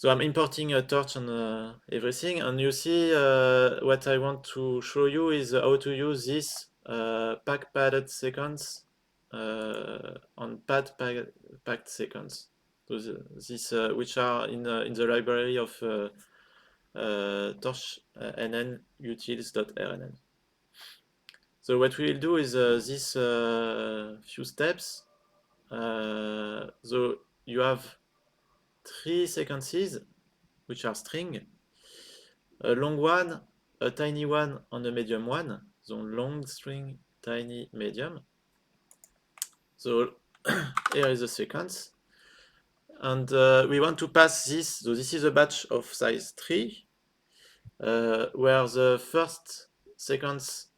So I'm importing a torch and everything, and you see what I want to show you is how to use this pack padded sequence on packed sequence. So this which are in the library of torch nn utils.rnn. So what we will do is this few steps. So you have 3 sequences which are string, a long one, a tiny one, and a medium one. So long string, tiny, medium. So here is the sequence. And we want to pass this. So this is a batch of size 3, where the first sequence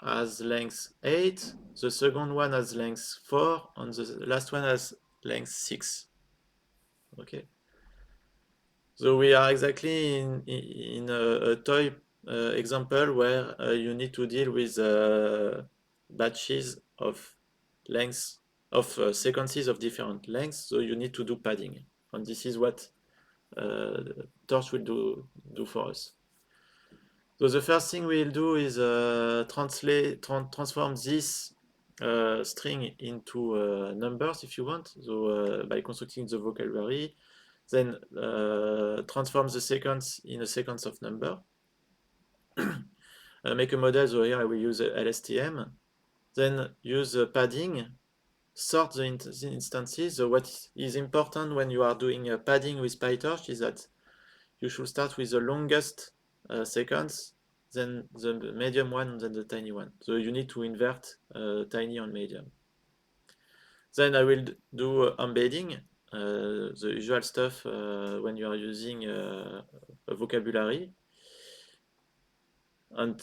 has length 8, the second one has length 4, and the last one has length 6. Okay. So we are exactly in a toy example where you need to deal with batches of lengths of sequences of different lengths. So you need to do padding, and this is what Torch will do for us. So the first thing we'll do is transform this string into numbers if you want. So by constructing the vocabulary, then transform the sequence in a sequence of number. Make a model, so here I will use LSTM. Then use padding, sort the instances. So what is important when you are doing padding with PyTorch is that you should start with the longest sequence, then the medium one, then the tiny one. So you need to invert tiny and medium. Then I will do embedding, the usual stuff when you are using a vocabulary, and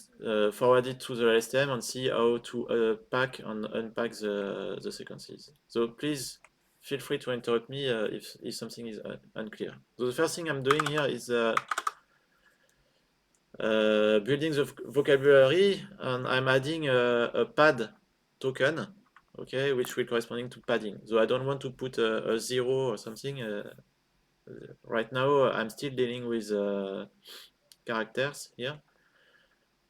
forward it to the LSTM and see how to pack and unpack the sequences. So please feel free to interrupt me if something is unclear. So the first thing I'm doing here is building the vocabulary, and I'm adding a pad token, okay, which will corresponding to padding. So I don't want to put a 0 or something. Right now, I'm still dealing with characters here.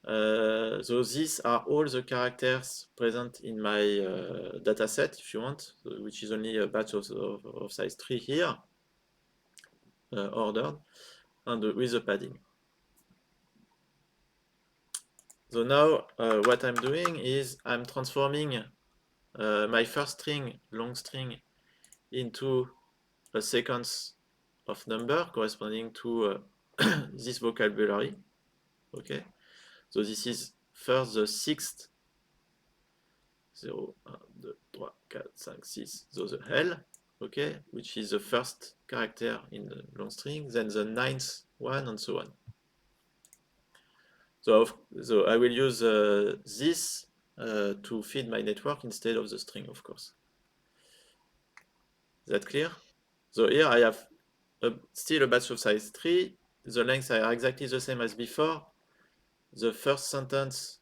So these are all the characters present in my dataset, if you want, which is only a batch of size 3 here, ordered, and with the padding. So now what I'm doing is I'm transforming my first string, long string, into a sequence of number corresponding to this vocabulary. Okay, so this is first the sixth 0, 1, 2, 3, 4, 5, 6, so the L, okay, which is the first character in the long string, then the ninth one, and so on. So I will use this to feed my network instead of the string, of course. Is that clear? So here I have still a batch of size 3. The lengths are exactly the same as before. The first sentence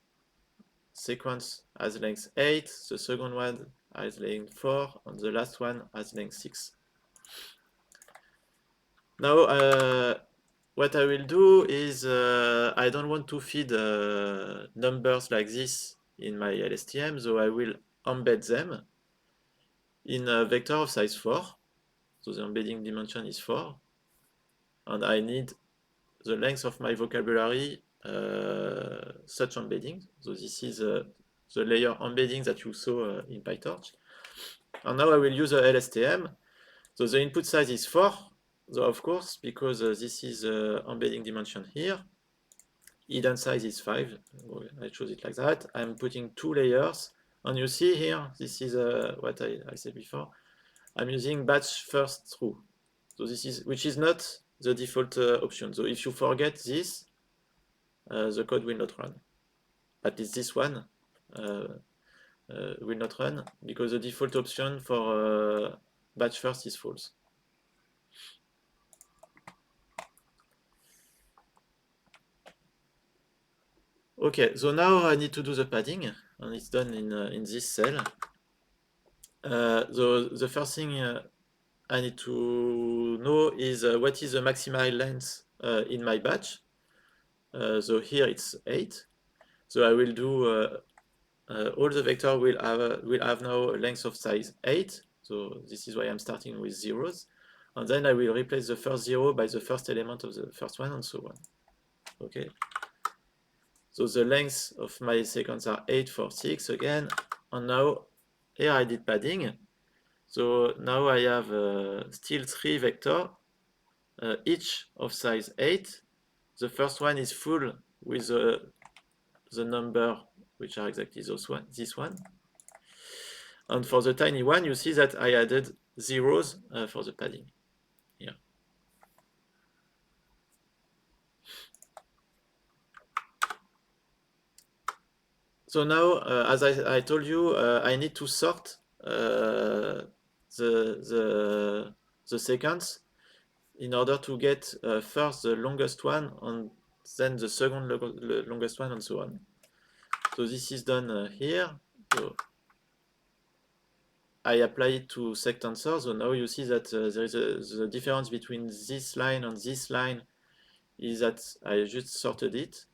sequence has length 8, the second one has length 4, and the last one has length 6. Now, what I will do is I don't want to feed numbers like this in my LSTM, so I will embed them in a vector of size 4. So the embedding dimension is 4, and I need the length of my vocabulary such embedding. So this is the layer embedding that you saw in PyTorch. And now I will use the LSTM. So the input size is 4, so of course, because this is embedding dimension here. Hidden size is 5. I chose it like that. I'm putting 2 layers, and you see here, this is what I said before. I'm using batch first through. So this is, which is not the default option. So if you forget this, the code will not run. At least this one will not run because the default option for batch first is false. Okay, so now I need to do the padding, and it's done in this cell. So the first thing I need to know is what is the maximal length in my batch. So here it's 8. So I will do all the vector will have now a length of size 8. So this is why I'm starting with zeros. And then I will replace the first 0 by the first element of the first one and so on. Okay. So the length of my sequence are 8, 4, 6 again. And now here I did padding. So now I have still 3 vectors, each of size 8. The first one is full with the number which are exactly this one. And for the tiny one, you see that I added zeros for the padding here. So now, as I told you, I need to sort the sequence in order to get first the longest one and then the second longest one and so on. So this is done here. So I apply it to sectensor. So now you see that there is the difference between this line and this line is that I just sorted it.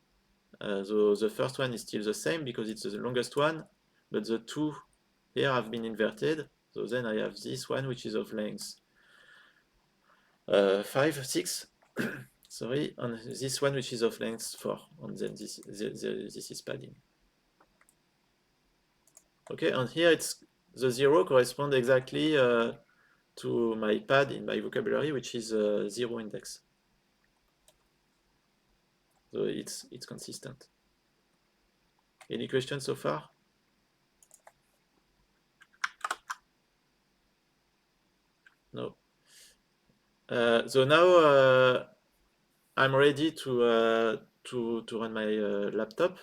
So the first one is still the same because it's the longest one, but the two here have been inverted. So then I have this one which is of length 5, 6, sorry, and this one which is of length 4, and then this is padding. Okay, and here it's the 0 corresponds exactly to my pad in my vocabulary, which is 0 index. So it's consistent. Any questions so far? No. So now I'm ready to run my laptop,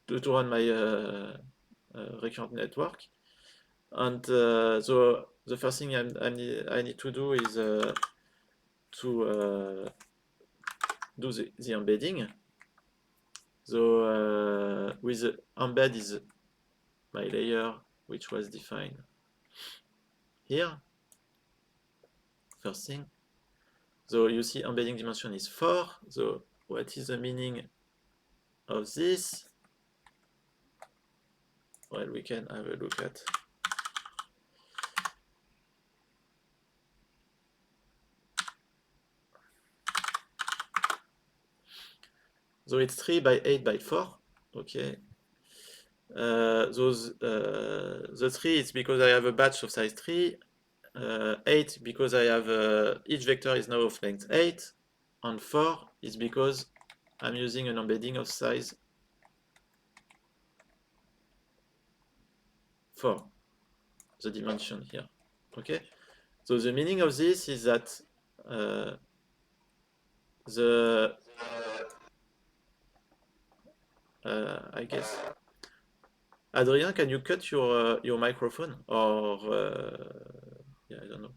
to run my recurrent network, and so the first thing I need to do is to do the embedding. So with the embed is my layer which was defined here. First thing. So you see embedding dimension is 4. So what is the meaning of this? Well, we can have a look at. So it's 3 by 8 by 4. Okay. The 3 is because I have a batch of size 3. 8 because I have each vector is now of length 8. And 4 is because I'm using an embedding of size 4, the dimension here. Okay, so the meaning of this is that I guess, Adrien, can you cut your microphone or yeah, I don't know.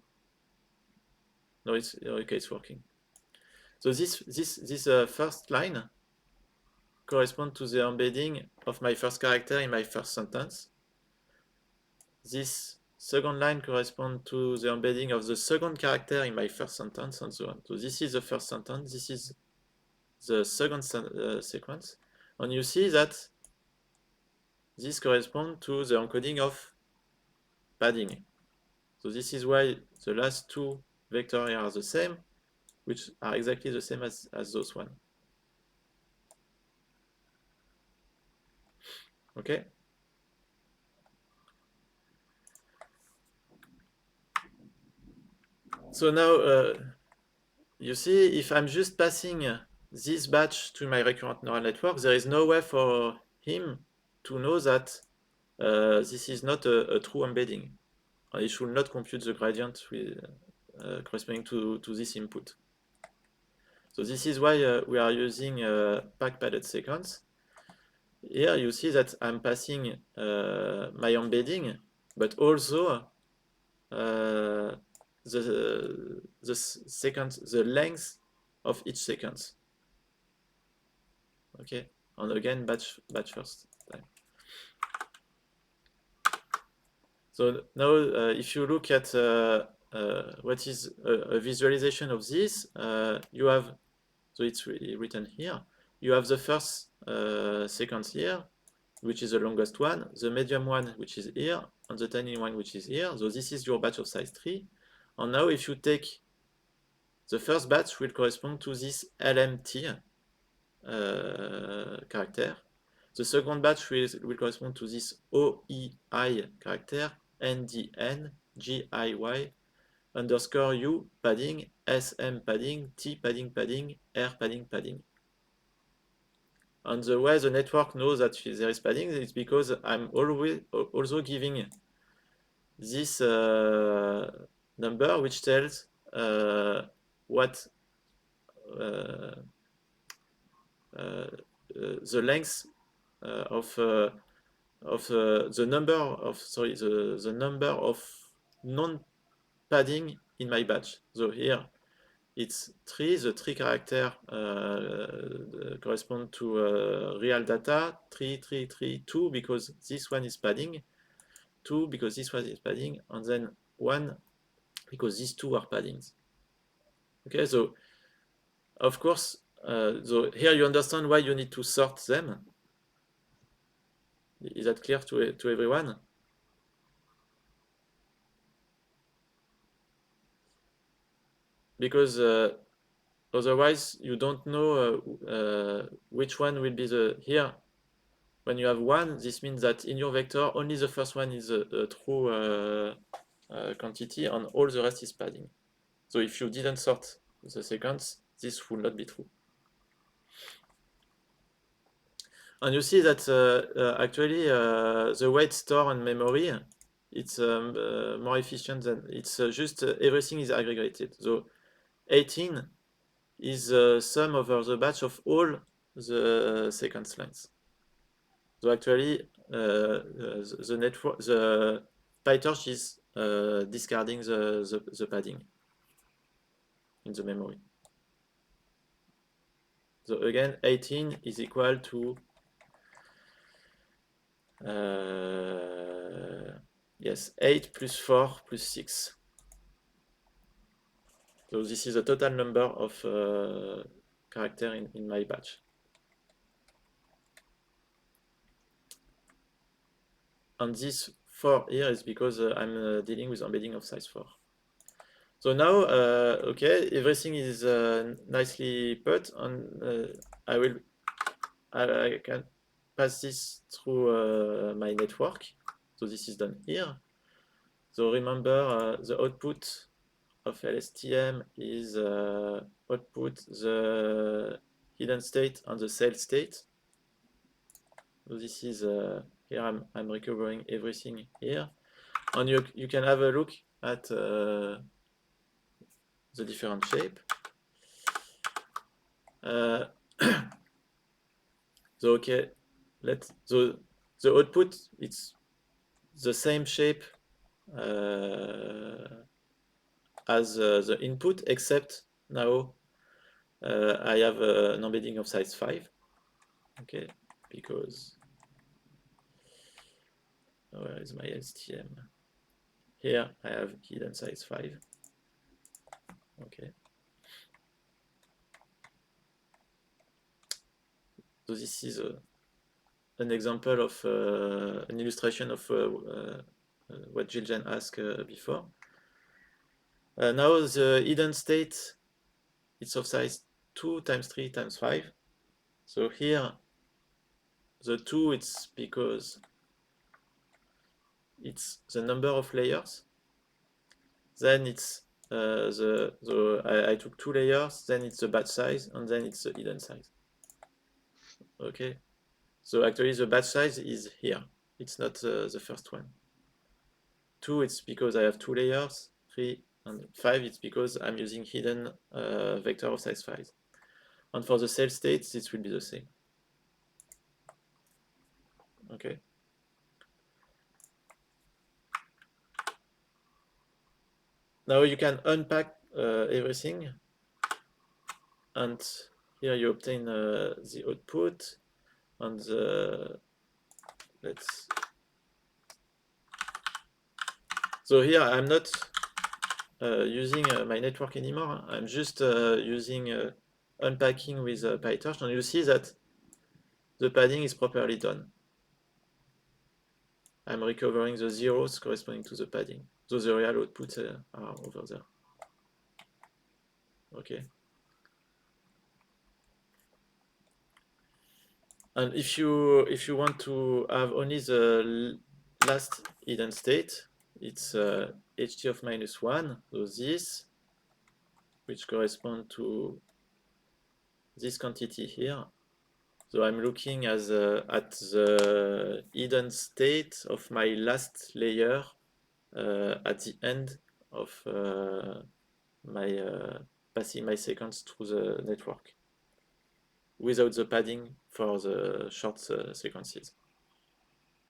No, it's okay. It's working. So this first line corresponds to the embedding of my first character in my first sentence. This second line corresponds to the embedding of the second character in my first sentence, and so on. So this is the first sentence. This is the second sequence, and you see that this corresponds to the encoding of padding. So this is why the last two vectors here are the same, which are exactly the same as those one. Okay. So now you see, if I'm just passing this batch to my recurrent neural network, there is no way for him to know that this is not a true embedding. It should not compute the gradient with, corresponding to this input. So this is why we are using pack-padded sequence. Here you see that I'm passing my embedding, but also the length of each sequence. Okay, and again batch first time. So now if you look at what is a visualization of this? You have, so it's written here. You have the first sequence here, which is the longest one, the medium one, which is here, and the tiny one, which is here. So this is your batch of size 3. And now if you take the first batch will correspond to this LMT character. The second batch will correspond to this OEI character, NDN, GIY, underscore U padding, SM padding, T padding padding, R padding padding. And the way the network knows that there is padding is because I'm always also giving this number which tells what the length of the number of the number of non-padding in my batch. So here it's 3, the 3 character correspond to real data, 3, 3, 3, 2 because this one is padding, 2 because this one is padding, and then 1 because these 2 are paddings. Okay, so of course, so here you understand why you need to sort them. Is that clear to everyone? Because otherwise you don't know which one will be the here. When you have 1, this means that in your vector only the first one is a true quantity and all the rest is padding. So if you didn't sort the sequence, this will not be true. And you see that actually the weight store on memory, it's more efficient than it's just everything is aggregated. So 18 is the sum over the batch of all the sequence lengths. So actually the network, the PyTorch is discarding the padding in the memory. So again, 18 is equal to yes, 8 plus 4 plus 6. So this is the total number of character in my batch. And this 4 here is because I'm dealing with embedding of size 4. So now, okay, everything is nicely put, and I can pass this through my network. So this is done here. So remember, the output of LSTM is output the hidden state and the cell state. So this is here I'm recovering everything here, and you can have a look at the different shape. So okay, the output it's the same shape as the input, except now I have an embedding of size 5. Okay, because where is my LSTM? Here I have hidden size 5. Okay. So this is an example of an illustration of what Jiljan asked before. Now the hidden state is of size 2 times 3 times 5. So here the 2 it's because it's the number of layers. Then it's I took 2 layers, then it's the batch size, and then it's the hidden size. Okay, so actually the batch size is here. It's not the first one. 2 it's because I have 2 layers. 3 and 5 it's because I'm using hidden vector of size 5. And for the cell states, it will be the same. Okay. Now you can unpack everything, and here you obtain the output, and so here I'm not using my network anymore. I'm just using unpacking with PyTorch, and you see that the padding is properly done. I'm recovering the zeros corresponding to the padding. So the real outputs are over there. Okay. And if you want to have only the last hidden state, it's ht of -1, so this, which correspond to this quantity here. So I'm looking at the hidden state of my last layer at the end of passing my sequence through the network without the padding for the short sequences.